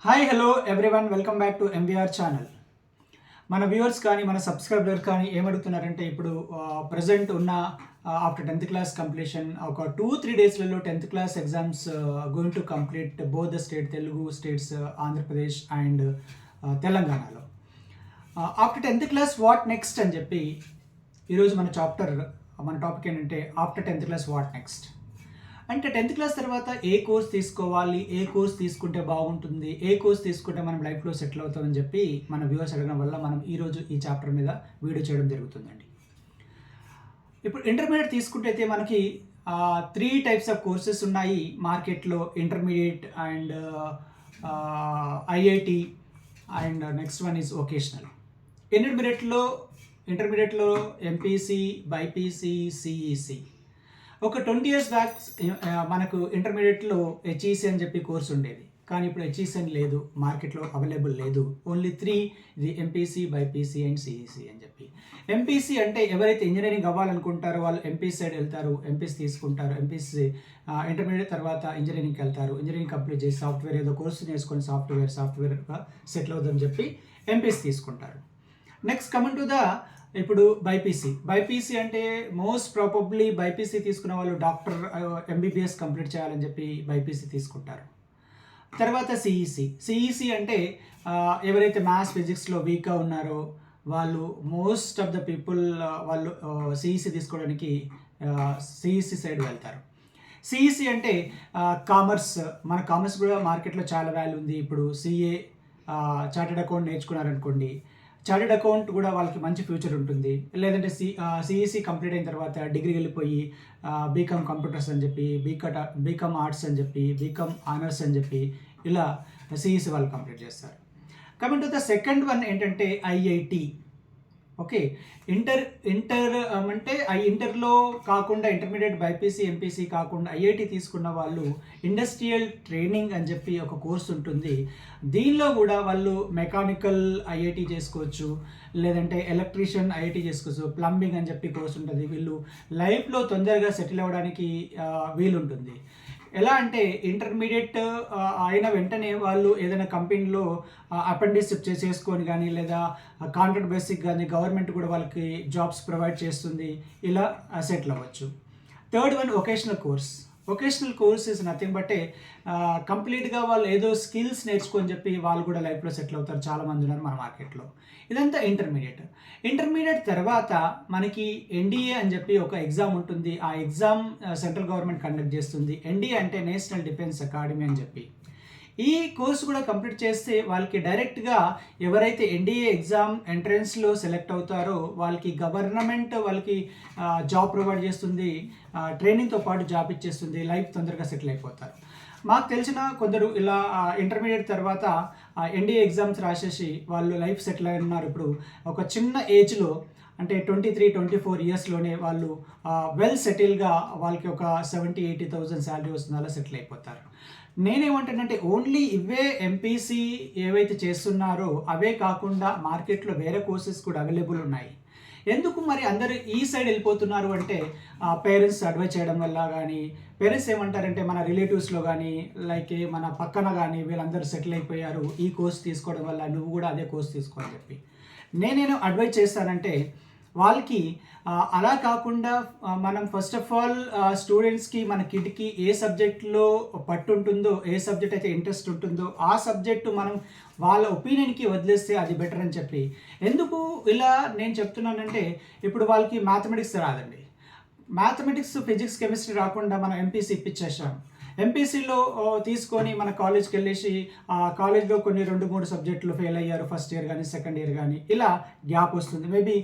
Hi hello everyone, welcome back to MVR channel. మన viewers కానీ మన సబ్స్క్రైబర్ కానీ ఏమడుగుతున్నారంటే ఇప్పుడు ప్రజెంట్ ఉన్న ఆఫ్టర్ 10th క్లాస్ కంప్లీషన్ ఒక 2-3 డేస్లలో 10th class exams going to complete both the state, Telugu states, Andhra Pradesh and తెలంగాణలో. After 10th class what next అని చెప్పి ఈరోజు మన టాపిక్ ఏంటంటే after 10th class what next. అంటే 10th క్లాస్ తర్వాత ఏ కోర్స్ తీసుకోవాలి, ఏ కోర్స్ తీసుకుంటే బాగుంటుంది, ఏ కోర్స్ తీసుకుంటే మనం లైఫ్లో సెటిల్ అవుతామని చెప్పి మన వ్యూవర్స్ అడగడం వల్ల మనం ఈరోజు ఈ చాప్టర్ మీద వీడియో చేయడం జరుగుతుందండి. ఇప్పుడు ఇంటర్మీడియట్ తీసుకుంటే అయితే మనకి 3 టైప్స్ ఆఫ్ కోర్సెస్ ఉన్నాయి మార్కెట్లో: intermediate and IIT and next one is vocational. ఇంటర్మీడియట్లో ఎంపీసీ, బైపీసీ, సిఈసి. ఒక 20 years బ్యాక్ మనకు ఇంటర్మీడియట్లో హెచ్ఈసి అని చెప్పి కోర్స్ ఉండేది, కానీ ఇప్పుడు హెచ్ఈసి అని లేదు, మార్కెట్లో అవైలబుల్ లేదు. ఓన్లీ 3, ఇది ఎంపీసీ, బైపీసీ అండ్ సిఈసి అని చెప్పి. ఎంపీసీ అంటే ఎవరైతే ఇంజనీరింగ్ అవ్వాలనుకుంటారో వాళ్ళు ఎంపీసీ సైడ్ వెళ్తారు, ఎంపీసీ తీసుకుంటారు. ఎంపీసీ ఇంటర్మీడియట్ తర్వాత ఇంజనీరింగ్కి వెళ్తారు, ఇంజనీరింగ్ కంప్లీట్ చేసి సాఫ్ట్వేర్ ఏదో కోర్సు నేర్చుకొని సాఫ్ట్వేర్గా సెటిల్ అవుతుందని చెప్పి ఎంపీసీ తీసుకుంటారు. నెక్స్ట్ కమింగ్ టు ఇప్పుడు బైపీసీ అంటే మోస్ట్ ప్రాబబ్లీ బైపీసీ తీసుకున్న వాళ్ళు డాక్టర్, ఎంబీబీఎస్ కంప్లీట్ చేయాలని చెప్పి బైపీసీ తీసుకుంటారు. తర్వాత సిఈసి అంటే ఎవరైతే మ్యాథ్స్, ఫిజిక్స్లో వీక్గా ఉన్నారో వాళ్ళు, మోస్ట్ ఆఫ్ ద పీపుల్ వాళ్ళు సిఈసి తీసుకోవడానికి సిఈసి సైడ్ వెళ్తారు. సిఈసి అంటే కామర్స్. మన కామర్స్ కూడా మార్కెట్లో చాలా వాల్యూ ఉంది. ఇప్పుడు సిఏ, చార్టెడ్ అకౌంట్ నేర్చుకున్నారనుకోండి, చార్టెడ్ అకౌంట్ కూడా వాళ్ళకి మంచి ఫ్యూచర్ ఉంటుంది. లేదంటే సిఈసి కంప్లీట్ అయిన తర్వాత డిగ్రీ వెళ్ళిపోయి బీకామ్ కంప్యూటర్స్ అని చెప్పి, బీకామ్ ఆర్ట్స్ అని చెప్పి, బీకామ్ ఆనర్స్ అని చెప్పి ఇలా సిఈసి వాళ్ళు కంప్లీట్ చేస్తారు. Coming to the second one ఏంటంటే ఐఐటి. ఓకే, ఇంటర్ అంటే ఇంటర్లో కాకుండా ఇంటర్మీడియట్, బైపీసీ, ఎంపీసీ కాకుండా ఐఐటి తీసుకున్న వాళ్ళు ఇండస్ట్రియల్ ట్రైనింగ్ అని చెప్పి ఒక కోర్స్ ఉంటుంది. దీనిలో కూడా వాళ్ళు మెకానికల్ ఐఐటి చేసుకోవచ్చు, లేదంటే ఎలక్ట్రీషియన్ ఐఐటి చేసుకోవచ్చు, ప్లంబింగ్ అని చెప్పి కోర్స్ ఉంటుంది. వీళ్ళు లైఫ్లో తొందరగా సెటిల్ అవ్వడానికి వీలుంటుంది. ఎలా అంటే ఇంటర్మీడియట్ అయిన వెంటనే వాళ్ళు ఏదైనా కంపెనీలో అప్రెంటిస్షిప్ చేసుకొని కానీ, లేదా కాంట్రాక్ట్ బేసిక్ కానీ గవర్నమెంట్ కూడా వాళ్ళకి జాబ్స్ ప్రొవైడ్ చేస్తుంది, ఇలా సెటిల్ అవ్వచ్చు. Third one vocational course is nothing but కంప్లీట్గా వాళ్ళు ఏదో స్కిల్స్ నేర్చుకొని చెప్పి వాళ్ళు కూడా లైఫ్లో సెటిల్ అవుతారు. చాలామంది ఉన్నారు మన మార్కెట్లో. ఇదంతా ఇంటర్మీడియట్ తర్వాత మనకి ఎన్డీఏ అని చెప్పి ఒక ఎగ్జామ్ ఉంటుంది. ఆ ఎగ్జామ్ సెంట్రల్ గవర్నమెంట్ కండక్ట్ చేస్తుంది. ఎన్డీఏ అంటే నేషనల్ డిఫెన్స్ అకాడమీ అని చెప్పి. ఈ కోర్సు కూడా కంప్లీట్ చేస్తే వాళ్ళకి డైరెక్ట్గా ఎవరైతే ఎన్డీఏ ఎగ్జామ్ ఎంట్రన్స్లో సెలెక్ట్ అవుతారో వాళ్ళకి గవర్నమెంట్ వాళ్ళకి జాబ్ ప్రొవైడ్ చేస్తుంది, ట్రైనింగ్తో పాటు జాబ్ ఇచ్చేస్తుంది, లైఫ్ తొందరగా సెటిల్ అయిపోతారు. మాకు తెలిసిన కొందరు ఇలా ఇంటర్మీడియట్ తర్వాత ఎన్డీఏ ఎగ్జామ్స్ రాసేసి వాళ్ళు లైఫ్ సెటిల్ అయి ఉన్నారు. ఇప్పుడు ఒక చిన్న ఏజ్లో అంటే 23-24 ఇయర్స్లోనే వాళ్ళు వెల్ సెటిల్గా వాళ్ళకి ఒక 70,000-80,000 శాలరీ వస్తుంది, అలా సెటిల్ అయిపోతారు. నేనేమంటానంటే ఓన్లీ ఇవే ఎంపీసీ ఏవైతే చేస్తున్నారో అవే కాకుండా మార్కెట్లో వేరే కోర్సెస్ కూడా అవైలబుల్ ఉన్నాయి. ఎందుకు మరి అందరూ ఈ సైడ్ వెళ్ళిపోతున్నారు అంటే పేరెంట్స్ అడ్వైజ్ చేయడం వల్ల కానీ, పేరెంట్స్ ఏమంటారంటే మన రిలేటివ్స్లో కానీ, లైక్ మన పక్కన కానీ వీళ్ళందరూ సెటిల్ అయిపోయారు, ఈ కోర్స్ తీసుకోవడం వల్ల నువ్వు కూడా అదే కోర్స్ తీసుకో అని చెప్పి నేను అడ్వైజ్ చేస్తానంటే వాళ్ళకి అలా కాకుండా మనం ఫస్ట్ ఆఫ్ ఆల్ స్టూడెంట్స్కి, మన కిడ్కి ఏ సబ్జెక్ట్లో పట్టు ఉంటుందో, ఏ సబ్జెక్ట్ అయితే ఇంట్రెస్ట్ ఉంటుందో ఆ సబ్జెక్టు మనం వాళ్ళ ఒపీనియన్కి వదిలేస్తే అది బెటర్ అని చెప్పి. ఎందుకు ఇలా నేను చెప్తున్నానంటే ఇప్పుడు వాళ్ళకి మ్యాథమెటిక్స్ రాదండి, మ్యాథమెటిక్స్, ఫిజిక్స్, కెమిస్ట్రీ రాకుండా మనం ఎంపీసీ ఇప్పించేసాం. ఎంపీసీలో తీసుకొని మన కాలేజ్కి వెళ్ళేసి కాలేజ్లో కొన్ని 2-3 సబ్జెక్టులు ఫెయిల్ అయ్యారు, ఫస్ట్ ఇయర్ కానీ సెకండ్ ఇయర్ కానీ, ఇలా గ్యాప్ వస్తుంది. మేబీ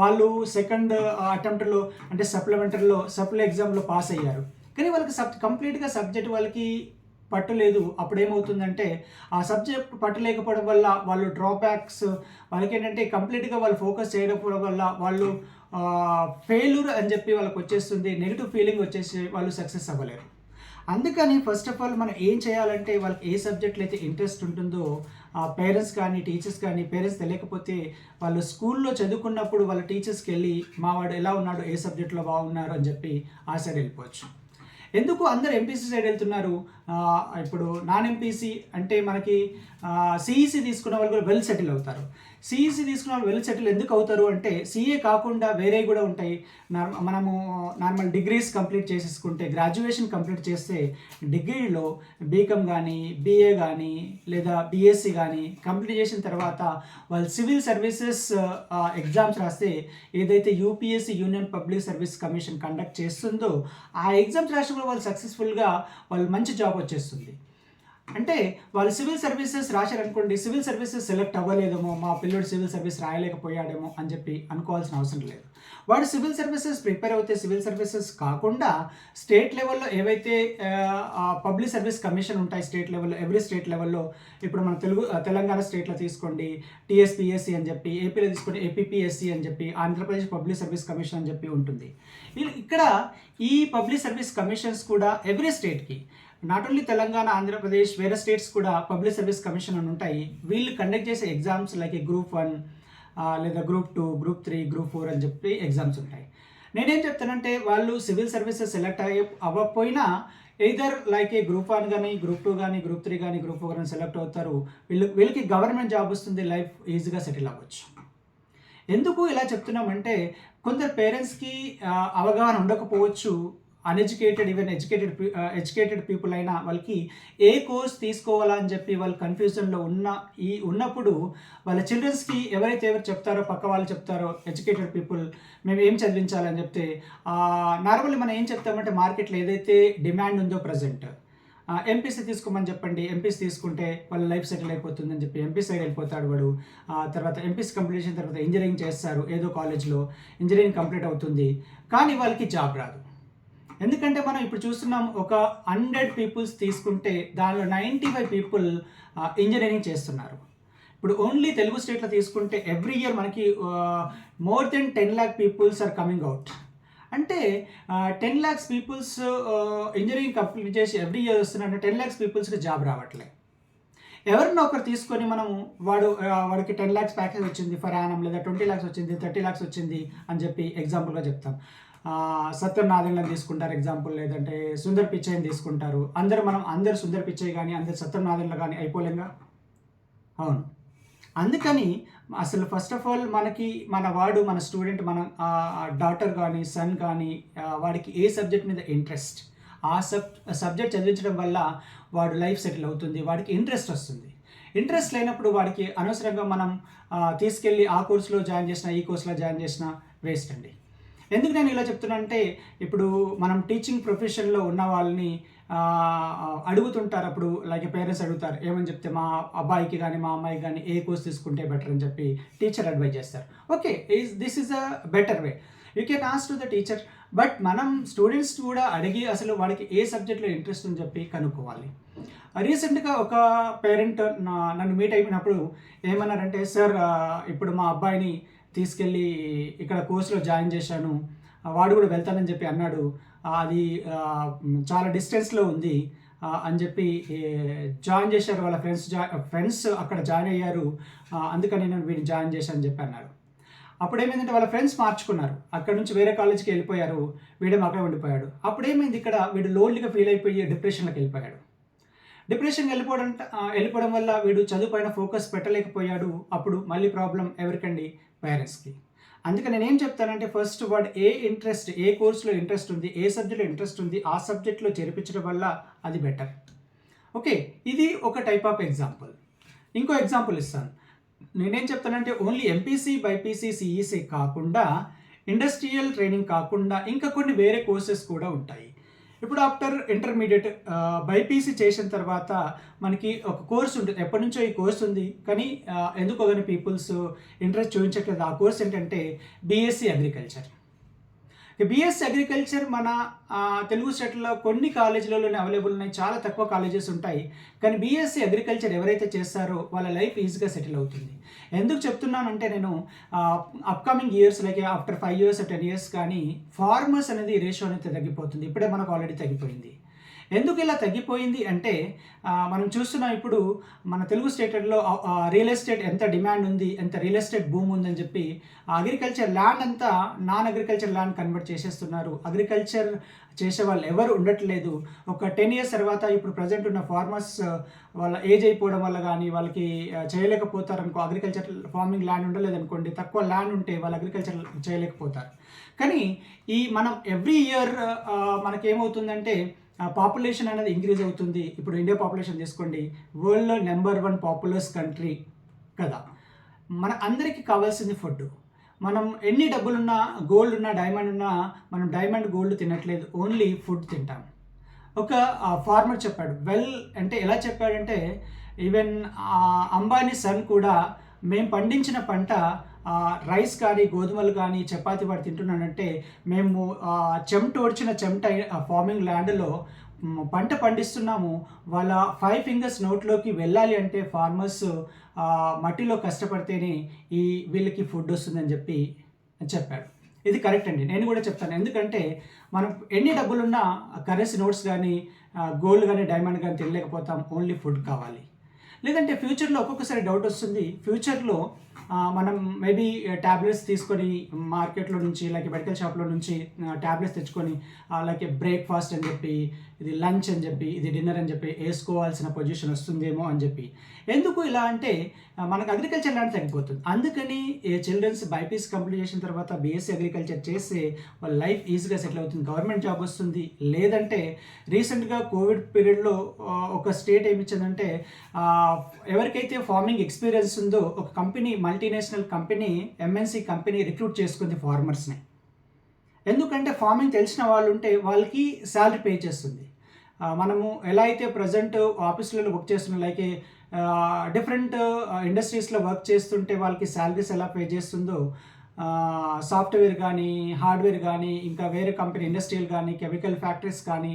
వాళ్ళు సెకండ్ అటెంప్ట్లో అంటే సప్లై ఎగ్జామ్లో పాస్ అయ్యారు, కానీ వాళ్ళకి కంప్లీట్గా సబ్జెక్ట్ వాళ్ళకి పట్టలేదు. అప్పుడు ఏమవుతుందంటే ఆ సబ్జెక్ట్ పట్టలేకపోవడం వల్ల వాళ్ళు డ్రాబ్యాక్స్, వాళ్ళకి ఏంటంటే కంప్లీట్గా వాళ్ళు ఫోకస్ చేయకపోవడం వల్ల వాళ్ళు ఫెయిల్యూర్ అని చెప్పి వాళ్ళకి వచ్చేస్తుంది, నెగిటివ్ ఫీలింగ్ వచ్చేసి వాళ్ళు సక్సెస్ అవ్వలేరు. అందుకని ఫస్ట్ ఆఫ్ ఆల్ మనం ఏం చేయాలంటే వాళ్ళకి ఏ సబ్జెక్ట్లో అయితే ఇంట్రెస్ట్ ఉంటుందో పేరెంట్స్ కానీ, టీచర్స్ కానీ, పేరెంట్స్ తెలియకపోతే వాళ్ళు స్కూల్లో చదువుకున్నప్పుడు వాళ్ళ టీచర్స్కి వెళ్ళి మా వాడు ఎలా ఉన్నాడు, ఏ సబ్జెక్ట్లో బాగున్నారు అని చెప్పి ఆ సైడ్ వెళ్ళిపోవచ్చు. ఎందుకు అందరు ఎంపీసీ సైడ్ వెళ్తున్నారు? ఇప్పుడు నాన్ ఎంపీసీ అంటే మనకి సిఈసి తీసుకున్న వాళ్ళు కూడా వెల్ సెటిల్ అవుతారు. సిఈసి తీసుకున్న వాళ్ళు వెల్ సెటిల్ ఎందుకు అవుతారు అంటే సిఏ కాకుండా వేరే కూడా ఉంటాయి. మనము నార్మల్ డిగ్రీస్ కంప్లీట్ చేసేసుకుంటే, గ్రాడ్యుయేషన్ కంప్లీట్ చేస్తే డిగ్రీలో బీకామ్ కానీ బీఏ కానీ లేదా బీఎస్సీ కానీ కంప్లీట్ చేసిన తర్వాత వాళ్ళు సివిల్ సర్వీసెస్ ఎగ్జామ్స్ రాస్తే ఏదైతే UPSC union public service commission conduct చేస్తుందో ఆ ఎగ్జామ్స్ రాసి కూడా వాళ్ళు సక్సెస్ఫుల్గా వాళ్ళు మంచి జాబ్ వచ్చేస్తుంది. అంటే వాళ్ళు సివిల్ సర్వీసెస్ రాశారనుకోండి, సివిల్ సర్వీసెస్ సెలెక్ట్ అవ్వలేదేమో, మా పిల్లోడు సివిల్ సర్వీస్ రాయలేకపోయాడేమో అని చెప్పి అనుకోవాల్సిన అవసరం లేదు. వాడు సివిల్ సర్వీసెస్ ప్రిపేర్ అవుతే సివిల్ సర్వీసెస్ కాకుండా స్టేట్ లెవెల్లో ఏవైతే పబ్లిక్ సర్వీస్ కమిషన్ ఉంటాయి స్టేట్ లెవెల్లో, ఎవ్రీ స్టేట్ లెవెల్లో, ఇప్పుడు మన తెలంగాణ స్టేట్లో తీసుకోండి టీఎస్పీఎస్సీ అని చెప్పి, ఏపీలో తీసుకోండి ఏపీపీఎస్సీ అని చెప్పి, ఆంధ్రప్రదేశ్ పబ్లిక్ సర్వీస్ కమిషన్ అని చెప్పి ఉంటుంది. ఇక్కడ ఈ పబ్లిక్ సర్వీస్ కమిషన్స్ కూడా ఎవ్రీ స్టేట్కి, నాట్ ఓన్లీ తెలంగాణ, ఆంధ్రప్రదేశ్, వేరే స్టేట్స్ కూడా పబ్లిక్ సర్వీస్ కమిషన్ అని ఉంటాయి. వీళ్ళు కండక్ట్ చేసే ఎగ్జామ్స్ లైక్ గ్రూప్ 1 లేదా గ్రూప్ 2, గ్రూప్ 3, గ్రూప్ 4 అని చెప్పి ఎగ్జామ్స్ ఉంటాయి. నేనేం చెప్తానంటే వాళ్ళు సివిల్ సర్వీసెస్ సెలెక్ట్ అవ్వకపోయినా ఎయిదర్ లైక్ గ్రూప్ 1 కానీ, గ్రూప్ 2 కానీ, గ్రూప్ 3 కానీ, గ్రూప్ 4 కానీ సెలెక్ట్ అవుతారు. వీళ్ళకి గవర్నమెంట్ జాబ్ వస్తుంది, లైఫ్ ఈజీగా సెటిల్ అవ్వచ్చు. ఎందుకు ఇలా చెప్తున్నామంటే కొందరు పేరెంట్స్కి అవగాహన ఉండకపోవచ్చు. అన్ఎడ్యుకేటెడ్, ఈవెన్ ఎడ్యుకేటెడ్ పీపుల్ అయినా వాళ్ళకి ఏ కోర్స్ తీసుకోవాలా అని చెప్పి వాళ్ళు కన్ఫ్యూజన్లో ఉన్నప్పుడు వాళ్ళ చిల్డ్రన్స్కి ఎవరు చెప్తారో, పక్క వాళ్ళు చెప్తారో ఎడ్యుకేటెడ్ పీపుల్ మేము ఏం చదివించాలని చెప్తే నార్మల్లీ మనం ఏం చెప్తామంటే మార్కెట్లో ఏదైతే డిమాండ్ ఉందో ప్రజెంట్ ఎంపీసీ తీసుకోమని చెప్పండి, ఎంపీసీ తీసుకుంటే వాళ్ళ లైఫ్ సెటిల్ అయిపోతుందని చెప్పి ఎంపీసీ సైడ్ వెళ్ళిపోతాడు వాడు. తర్వాత ఎంపీసీ కంప్లీట్ చేసిన తర్వాత ఇంజనీరింగ్ చేస్తారు, ఏదో కాలేజ్లో ఇంజనీరింగ్ కంప్లీట్ అవుతుంది, కానీ వాళ్ళకి జాబ్ రాదు. ఎందుకంటే మనం ఇప్పుడు చూస్తున్నాం, ఒక 100 పీపుల్స్ తీసుకుంటే దానిలో 95 పీపుల్ ఇంజనీరింగ్ చేస్తున్నారు. ఇప్పుడు ఓన్లీ తెలుగు స్టేట్లో తీసుకుంటే ఎవ్రీ ఇయర్ మనకి more than 10 lakh peoples are coming out. అంటే 10 lakhs పీపుల్స్ ఇంజనీరింగ్ కంప్లీట్ చేసి ఎవ్రీ ఇయర్ వస్తున్నారంటే 10 lakhs పీపుల్స్కి జాబ్ రావట్లే. ఎవరినో ఒకరు తీసుకొని మనము వాడికి 10 lakhs ప్యాకేజ్ వచ్చింది ఫర్ యానం, లేదా 20 lakhs వచ్చింది, 30 lakhs వచ్చింది అని చెప్పి ఎగ్జాంపుల్గా చెప్తాం. సత్యం నాదెండ్లను తీసుకుంటారు ఎగ్జాంపుల్, లేదంటే సుందర్ పిచ్చయ్ని తీసుకుంటారు. అందరు సుందర్ పిచ్చయ్య కానీ, అందరు సత్యం నాదెండ్ల కానీ అయిపోలేంగా. అవును, అందుకని అసలు ఫస్ట్ ఆఫ్ ఆల్ మన స్టూడెంట్, మన డాటర్ కానీ సన్ కానీ వాడికి ఏ సబ్జెక్ట్ మీద ఇంట్రెస్ట్, ఆ సబ్జెక్ట్ చదివించడం వల్ల వాడు లైఫ్ సెటిల్ అవుతుంది, వాడికి ఇంట్రెస్ట్ వస్తుంది. ఇంట్రెస్ట్ లేనప్పుడు వాడికి అనవసరంగా మనం తీసుకెళ్ళి ఆ కోర్సులో జాయిన్ చేసినా, ఈ కోర్సులో జాయిన్ చేసినా వేస్ట్ అండి. ఎందుకు నేను ఇలా చెప్తున్నా అంటే, ఇప్పుడు మనం టీచింగ్ ప్రొఫెషన్లో ఉన్న వాళ్ళని అడుగుతుంటారు, అప్పుడు లైక్ పేరెంట్స్ అడుగుతారు ఏమని చెప్తే, మా అబ్బాయికి కానీ మా అమ్మాయికి కానీ ఏ కోర్స్ తీసుకుంటే బెటర్ అని చెప్పి టీచర్ అడ్వైజ్ చేస్తారు. Okay, this is a better way, you can ask to the teacher. But మనం స్టూడెంట్స్ కూడా అడిగి అసలు వాడికి ఏ సబ్జెక్ట్లో ఇంట్రెస్ట్ అని చెప్పి కనుక్కోవాలి. రీసెంట్గా ఒక పేరెంట్ నన్ను మీట్ అయిపోయినప్పుడు ఏమన్నారంటే, సార్ ఇప్పుడు మా అబ్బాయిని తీసుకెళ్ళి ఇక్కడ కోర్సులో జాయిన్ చేశాను, వాడు కూడా వెళ్తానని చెప్పి అన్నాడు, అది చాలా డిస్టెన్స్లో ఉంది అని చెప్పి జాయిన్ చేశారు. వాళ్ళ ఫ్రెండ్స్ అక్కడ జాయిన్ అయ్యారు, అందుకని నేను వీడిని జాయిన్ చేశాను అని చెప్పి అన్నారు. అప్పుడు ఏమైందంటే వాళ్ళ ఫ్రెండ్స్ మార్చుకున్నారు, అక్కడ నుంచి వేరే కాలేజ్కి వెళ్ళిపోయారు, వీడేమో అక్కడ ఉండిపోయాడు. అప్పుడు ఏమైంది, ఇక్కడ వీడు లోన్లీగా ఫీల్ అయిపోయి డిప్రెషన్లోకి వెళ్ళిపోయాడు. డిప్రెషన్కి వెళ్ళిపోవడం వల్ల వీడు చదువు పైన ఫోకస్ పెట్టలేకపోయాడు. అప్పుడు మళ్ళీ ప్రాబ్లం ఎవరికండి, పేరెంట్స్కి. అందుకని నేనేం చెప్తానంటే, ఫస్ట్ వాడు ఏ కోర్సులో ఇంట్రెస్ట్ ఉంది, ఏ సబ్జెక్ట్లో ఇంట్రెస్ట్ ఉంది, ఆ సబ్జెక్ట్లో చేర్పించడం వల్ల అది బెటర్. ఓకే, ఇది ఒక టైప్ ఆఫ్ ఎగ్జాంపుల్. ఇంకో ఎగ్జాంపుల్ ఇస్తాను. నేనేం చెప్తానంటే, ఓన్లీ ఎంపీసీ, బైపీసీ, సిఈసీ కాకుండా, ఇండస్ట్రియల్ ట్రైనింగ్ కాకుండా ఇంకా కొన్ని వేరే కోర్సెస్ కూడా ఉంటాయి. ఇప్పుడు ఆఫ్టర్ ఇంటర్మీడియట్ బైపీసీ చేసిన తర్వాత మనకి ఒక కోర్స్ ఉంటుంది, ఎప్పటి నుంచో ఈ కోర్స్ ఉంది, కానీ ఎందుకో కానీ పీపుల్స్ ఇంట్రెస్ట్ చూపించట్లేదు. ఆ కోర్స్ ఏంటంటే బీఎస్సీ అగ్రికల్చర్. బీఎస్సీ అగ్రికల్చర్ మన తెలుగు స్టేట్లో కొన్ని కాలేజీలలోనే అవైలబుల్ ఉన్నాయి, చాలా తక్కువ కాలేజెస్ ఉంటాయి. కానీ బీఎస్సీ అగ్రికల్చర్ ఎవరైతే చేస్తారో వాళ్ళ లైఫ్ ఈజీగా సెటిల్ అవుతుంది. ఎందుకు చెప్తున్నానంటే, నేను upcoming years like after 5 years 10 years కానీ ఫార్మర్స్ అనేది రేషియో అనేది తగ్గిపోతుంది. ఇప్పుడే మనకు ఆల్రెడీ తగ్గిపోయింది. ఎందుకు ఇలా తగ్గిపోయింది అంటే మనం చూస్తున్నాం ఇప్పుడు మన తెలుగు స్టేట్లలో రియల్ ఎస్టేట్ ఎంత డిమాండ్ ఉంది, ఎంత రియల్ ఎస్టేట్ భూమి ఉందని చెప్పి అగ్రికల్చర్ ల్యాండ్ అంతా నాన్ అగ్రికల్చర్ ల్యాండ్ కన్వర్ట్ చేసేస్తున్నారు. అగ్రికల్చర్ చేసే వాళ్ళు ఎవరు ఉండట్లేదు. ఒక 10 years తర్వాత ఇప్పుడు ప్రజెంట్ ఉన్న ఫార్మర్స్ వాళ్ళ ఏజ్ అయిపోవడం వల్ల కానీ వాళ్ళకి చేయలేకపోతారు అనుకో. అగ్రికల్చర్ ఫార్మింగ్ ల్యాండ్ ఉండలేదు అనుకోండి, తక్కువ ల్యాండ్ ఉంటే వాళ్ళు అగ్రికల్చర్ చేయలేకపోతారు. కానీ మనం ఎవ్రీ ఇయర్ మనకేమవుతుందంటే పాపులేషన్ అనేది ఇంక్రీజ్ అవుతుంది. ఇప్పుడు ఇండియా పాపులేషన్ తీసుకోండి, వరల్డ్లో నెంబర్ 1 పాపులస్ కంట్రీ కదా. మన అందరికీ కావాల్సింది ఫుడ్. మనం ఎన్ని డబ్బులున్నా, గోల్డ్ ఉన్నా, డైమండ్ ఉన్నా, మనం డైమండ్ గోల్డ్ తినట్లేదు, ఓన్లీ ఫుడ్ తింటాం. ఒక ఫార్మర్ చెప్పాడు, అంటే ఎలా చెప్పాడంటే ఈవెన్ అంబానీ సన్ కూడా మేము పండించిన పంట రైస్ కానీ గోధుమలు కానీ చపాతి వాడు తింటున్నాడంటే మేము చెమట ఓడ్చిన చెమట ఫార్మింగ్ ల్యాండ్లో పంట పండిస్తున్నాము. వాళ్ళ 5 fingers నోట్లోకి వెళ్ళాలి అంటే ఫార్మర్స్ మట్టిలో కష్టపడితేనే వీళ్ళకి ఫుడ్ వస్తుందని చెప్పాడు. ఇది కరెక్ట్ అండి, నేను కూడా చెప్తాను. ఎందుకంటే మనం ఎన్ని డబ్బులున్నా కరెన్సీ నోట్స్ కానీ గోల్డ్ కానీ డైమండ్ కానీ తినలేకపోతాం, ఓన్లీ ఫుడ్ కావాలి. లేదంటే ఫ్యూచర్లో ఒక్కొక్కసారి డౌట్ వస్తుంది, ఫ్యూచర్లో మనం మేబీ ట్యాబ్లెట్స్ తీసుకొని మార్కెట్లో నుంచి లైక్ మెడికల్ షాప్లో నుంచి ట్యాబ్లెట్స్ తెచ్చుకొని లైక్ బ్రేక్ఫాస్ట్ అని చెప్పి, ఇది లంచ్ అని చెప్పి, ఇది డిన్నర్ అని చెప్పి వేసుకోవాల్సిన పొజిషన్ వస్తుందేమో అని చెప్పి. ఎందుకు ఇలా అంటే మనకు అగ్రికల్చర్ ల్యాండ్ తగ్గిపోతుంది. అందుకని చిల్డ్రన్స్ బైపీసీ కంప్లీట్ చేసిన తర్వాత బీఎస్సీ అగ్రికల్చర్ చేస్తే వాళ్ళ లైఫ్ ఈజీగా సెటిల్ అవుతుంది, గవర్నమెంట్ జాబ్ వస్తుంది. లేదంటే రీసెంట్గా కోవిడ్ పీరియడ్లో ఒక స్టేట్ ఏమిచ్చిందంటే ఎవరికైతే ఫార్మింగ్ ఎక్స్పీరియన్స్ ఉందో ఒక company, multinational company, MNC company recruit చేసుకుంది ఫార్మర్స్ని. ఎందుకంటే ఫార్మింగ్ తెలిసిన వాళ్ళు ఉంటే వాళ్ళకి శాలరీ పే చేస్తుంది. మనము ఎలా అయితే ప్రజెంట్ ఆఫీసులలో వర్క్ చేస్తున్నాం, లైక్ డిఫరెంట్ ఇండస్ట్రీస్లో వర్క్ చేస్తుంటే వాళ్ళకి శాలరీస్ ఎలా పే చేస్తుందో, సాఫ్ట్వేర్ కానీ, హార్డ్వేర్ కానీ, ఇంకా వేరే కంపెనీ ఇండస్ట్రియల్ కానీ, కెమికల్ ఫ్యాక్టరీస్ కానీ,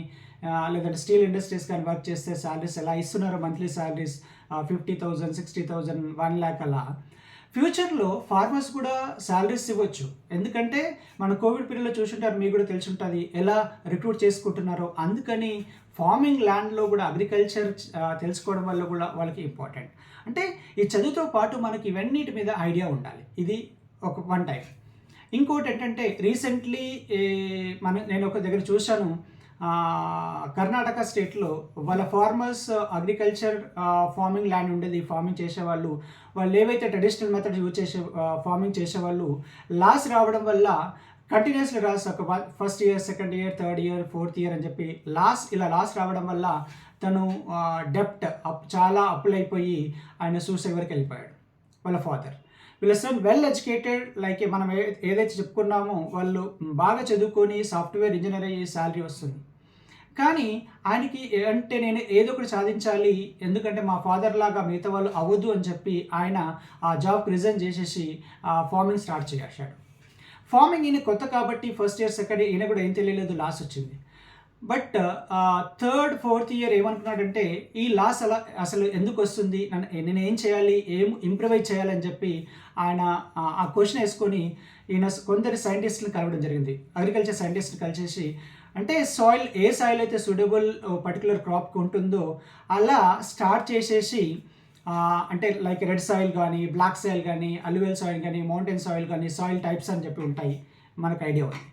లేదంటే స్టీల్ ఇండస్ట్రీస్ కానీ వర్క్ చేస్తే శాలరీస్ ఎలా ఇస్తున్నారు, మంత్లీ శాలరీస్ 50,000, 60,000, 1 lakh అలా. ఫ్యూచర్లో ఫార్మర్స్ కూడా శాలరీస్ ఇవ్వచ్చు. ఎందుకంటే మన కోవిడ్ పీరియడ్లో చూసుంటారు, మీకు కూడా తెలిసి ఉంటుంది ఎలా రిక్రూట్ చేసుకుంటున్నారో. అందుకని ఫార్మింగ్ ల్యాండ్లో కూడా అగ్రికల్చర్ తెలుసుకోవడం వల్ల కూడా వాళ్ళకి ఇంపార్టెంట్. అంటే ఈ చదువుతో పాటు మనకి ఇవన్నిటి మీద ఐడియా ఉండాలి. ఇది ఒక 1 type. ఇంకోటి ఏంటంటే రీసెంట్లీ నేను ఒక దగ్గర చూశాను, కర్ణాటక స్టేట్లో వాళ్ళ ఫార్మర్స్ అగ్రికల్చర్ ఫార్మింగ్ ల్యాండ్ ఉండేది, ఫార్మింగ్ చేసేవాళ్ళు, వాళ్ళు ఏవైతే ట్రెడిషనల్ మెథడ్ యూజ్ చేసే ఫార్మింగ్ చేసేవాళ్ళు లాస్ రావడం వల్ల కంటిన్యూస్లీ రాస్ ఒక 1st year, 2nd year, 3rd year, 4th year అని చెప్పి లాస్ రావడం వల్ల తను డెప్ట్ చాలా అప్పులైపోయి ఆయన సూసైడ్ వరకు వెళ్ళిపోయాడు. వాళ్ళ ఫాదర్, వీళ్ళ సన్ వెల్ ఎడ్యుకేటెడ్, లైక్ మనం ఏదైతే చెప్పుకున్నామో వాళ్ళు బాగా చదువుకొని సాఫ్ట్వేర్ ఇంజనీర్ అయ్యి శాలరీ వస్తుంది. కానీ ఆయనకి అంటే నేను ఏదో ఒకటి సాధించాలి, ఎందుకంటే మా ఫాదర్ లాగా మిగతా వాళ్ళు అవ్వద్దు అని చెప్పి ఆయన ఆ జాబ్కి రిజైన్ చేసేసి ఫార్మింగ్ స్టార్ట్ చేశాడు. ఫార్మింగ్ ఈయన కొత్త కాబట్టి 1st year, 2nd year ఈయన కూడా ఏం తెలియలేదు, లాస్ వచ్చింది. బట్ 3rd, 4th year ఏమనుకున్నాడంటే ఈ లాస్ అసలు ఎందుకు వస్తుంది, నేను ఏం చేయాలి, ఏం ఇంప్రూవైజ్ చేయాలని చెప్పి ఆయన ఆ క్వశ్చన్ వేసుకొని ఈయన కొందరు సైంటిస్ట్ని కలవడం జరిగింది. అగ్రికల్చర్ సైంటిస్ట్ని కలిసేసి, అంటే ఏ సాయిల్ అయితే సూటబుల్ పర్టికులర్ క్రాప్కి ఉంటుందో అలా స్టార్ట్ చేసేసి, అంటే లైక్ రెడ్ సాయిల్ కానీ, బ్లాక్ సాయిల్ కానీ, అల్యూవల్ సాయిల్ కానీ, మౌంటైన్ సాయిల్ కానీ, సాయిల్ టైప్స్ అని చెప్పి ఉంటాయి, మనకు ఐడియా ఉంది.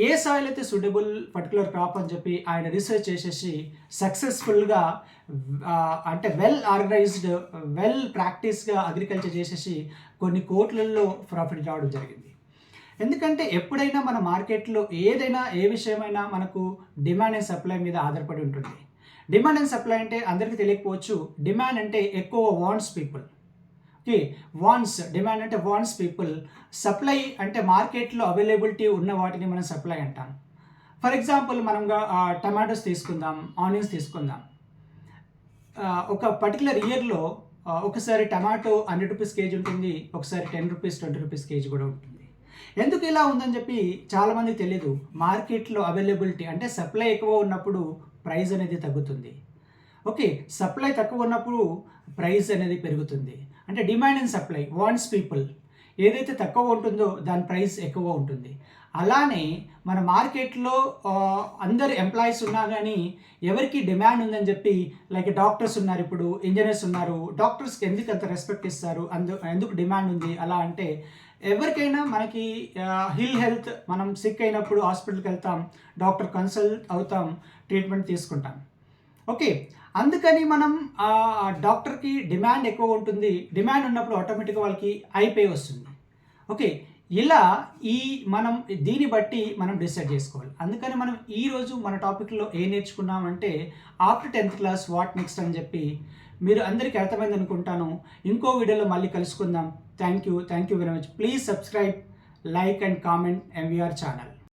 ఏ సాయిల్ అయితే సూటబుల్ పర్టికులర్ క్రాప్ అని చెప్పి ఆయన రీసెర్చ్ చేసేసి సక్సెస్ఫుల్గా అంటే వెల్ ఆర్గనైజ్డ్, వెల్ ప్రాక్టీస్గా అగ్రికల్చర్ చేసేసి కొన్ని కోట్లలో ప్రాఫిట్ రావడం జరిగింది. ఎందుకంటే ఎప్పుడైనా మన మార్కెట్లో ఏదైనా ఏ విషయమైనా మనకు డిమాండ్ అండ్ సప్లై మీద ఆధారపడి ఉంటుంది. డిమాండ్ అండ్ సప్లై అంటే అందరికీ తెలియకపోవచ్చు. డిమాండ్ అంటే ఎక్కువ వాంట్స్ పీపుల్, ఓకే, డిమాండ్ అంటే వాంట్స్ పీపుల్. సప్లై అంటే మార్కెట్లో అవైలబిలిటీ ఉన్న వాటిని మనం సప్లై అంటాం. ఫర్ ఎగ్జాంపుల్ మనం టమాటోస్ తీసుకుందాం, ఆనియన్స్ తీసుకుందాం. ఒక పర్టికులర్ ఇయర్లో ఒకసారి టమాటో 100 rupees కేజీ ఉంటుంది, ఒకసారి 10 rupees, 20 rupees కేజీ కూడా ఉంటుంది. ఎందుకు ఇలా ఉందని చెప్పి చాలామందికి తెలియదు. మార్కెట్లో అవైలబిలిటీ అంటే సప్లై ఎక్కువ ఉన్నప్పుడు ప్రైస్ అనేది తగ్గుతుంది, ఓకే, సప్లై తక్కువ ఉన్నప్పుడు ప్రైస్ అనేది పెరుగుతుంది. అంటే demand and supply, wants people, ఏదైతే తక్కువ ఉంటుందో దాని ప్రైస్ ఎక్కువ ఉంటుంది. అలానే మన మార్కెట్లో అందరు ఎంప్లాయీస్ ఉన్నా కానీ ఎవరికి డిమాండ్ ఉందని చెప్పి లైక్ డాక్టర్స్ ఉన్నారు, ఇప్పుడు ఇంజనీర్స్ ఉన్నారు, డాక్టర్స్కి ఎందుకు అంత రెస్పెక్ట్ ఇస్తారు, ఎందుకు డిమాండ్ ఉంది అలా అంటే ఎవరికైనా మనకి హెల్త్ మనం సిక్ అయినప్పుడు హాస్పిటల్కి వెళ్తాం, డాక్టర్ కన్సల్ట్ అవుతాం, ట్రీట్మెంట్ తీసుకుంటాం. ఓకే, అందుకని మనం డాక్టర్కి డిమాండ్ ఎక్కువ ఉంటుంది. డిమాండ్ ఉన్నప్పుడు ఆటోమేటిక్గా వాళ్ళకి ఐపే వస్తుంది. ఓకే, ఇలా మనం దీన్ని బట్టి మనం డిసైడ్ చేసుకోవాలి. అందుకని మనం ఈరోజు మన టాపిక్లో ఏం నేర్చుకున్నామంటే after 10th class what next అని చెప్పి మీరు అందరికీ అర్థమైంది అనుకుంటాను. ఇంకో వీడియోలో మళ్ళీ కలుసుకుందాం. Thank you very much. Please subscribe, like and comment MVR channel.